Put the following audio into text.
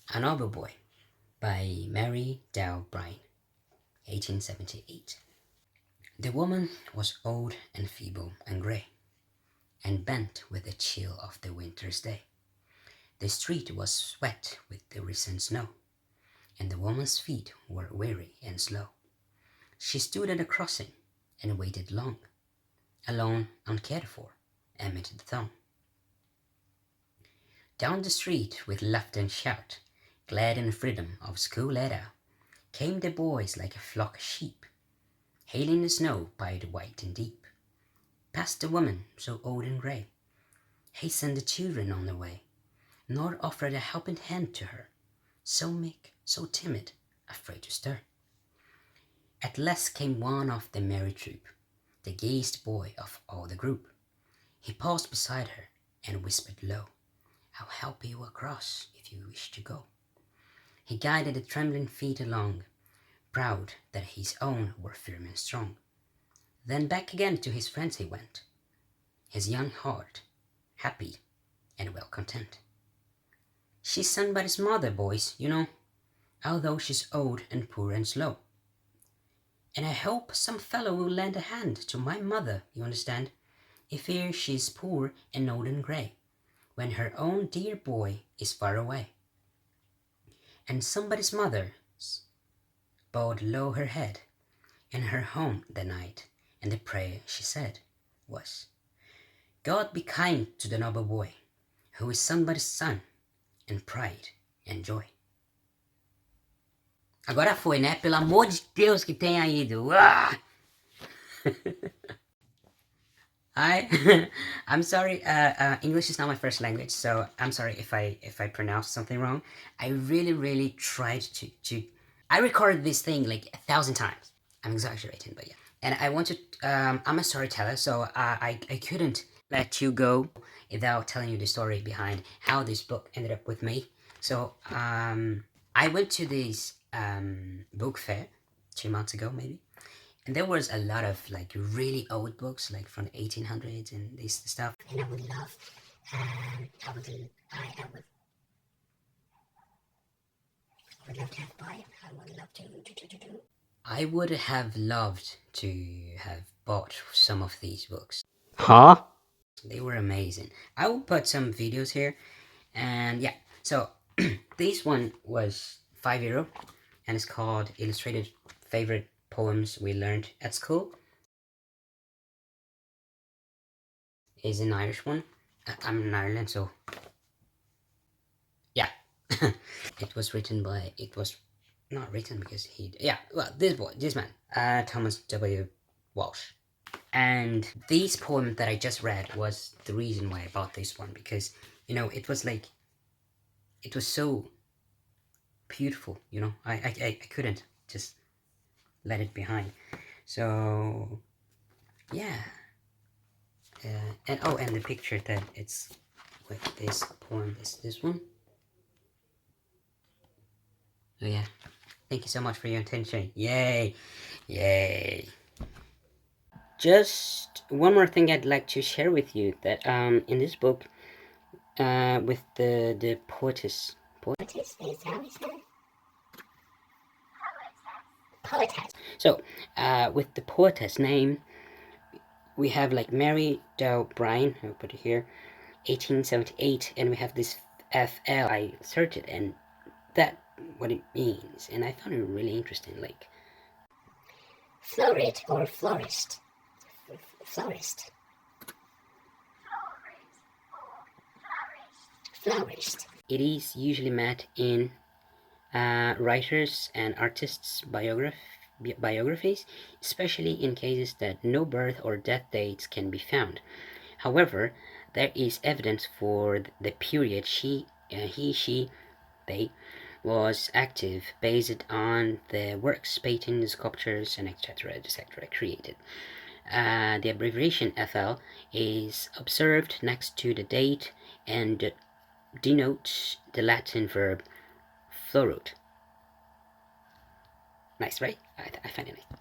A Noble Boy by Mary Dow Brine, 1878. The woman was old and feeble and grey, and bent with the chill of the winter's day. The street was wet with the recent snow, and the woman's feet were weary and slow. She stood at a crossing and waited long, alone, uncared for, amid the throng. Down the street with laughter and shout, glad in freedom of school let out, came the boys like a flock of sheep, hailing the snow piled white and deep. Past the woman so old and grey, hastened the children on their way, nor offered a helping hand to her, so meek, so timid, afraid to stir. At last came one of the merry troop, the gayest boy of all the group. He paused beside her and whispered low, "I'll help you across if you wish to go." He guided the trembling feet along, proud that his own were firm and strong. Then back again to his friends he went, his young heart happy and well content. "She's somebody's mother, boys, you know, although she's old and poor and slow. And I hope some fellow will lend a hand to my mother, you understand, if here she's poor and old and grey, when her own dear boy is far away." And somebody's mother bowed low her head in her home that night, and the prayer she said was, "God be kind to the noble boy, who is somebody's son, and pride and joy." Agora foi, né? Pelo amor de Deus que tenha ido. Ah! I'm sorry. English is not my first language, so I'm sorry if I pronounce something wrong. I really tried to. I recorded this thing like 1,000 times. I'm exaggerating, but yeah. And I wanted. I'm a storyteller, so I couldn't let you go without telling you the story behind how this book ended up with me. So I went to this book fair 2 months ago, maybe. And there was a lot of like really old books, like from the 1800s and this stuff. And I would love, I would love to have bought. I would love to. I would have loved to have bought some of these books. Huh? They were amazing. I will put some videos here, and yeah. So this one was €5, and it's called Illustrated Favorite Poems We Learned at School. Is an Irish one. I'm in Ireland, so yeah. It was written by. It was not written because he. Yeah, well, this man, Thomas W. Walsh. And this poem that I just read was the reason why I bought this one, because it was like, it was so beautiful. I couldn't just let it behind. So yeah. And the picture that it's with this poem is this one. Oh yeah. Thank you so much for your attention. Yay! Yay! Just one more thing I'd like to share with you, that in this book, with the poetess. Poetess? Is that what it said? Poetess. So, with the poetess name, we have like Mary Dow Brine, I'll put it here, 1878, and we have this FL. I searched it, and that what it means, and I found it really interesting, like florid or florist. Florist. Florist. It is usually met in writers and artists' biographies, especially in cases that no birth or death dates can be found. However, there is evidence for the period they was active, based on the works, paintings, sculptures, and etc. created. The abbreviation FL is observed next to the date and denotes the Latin verb florut. Nice, right? I find it nice.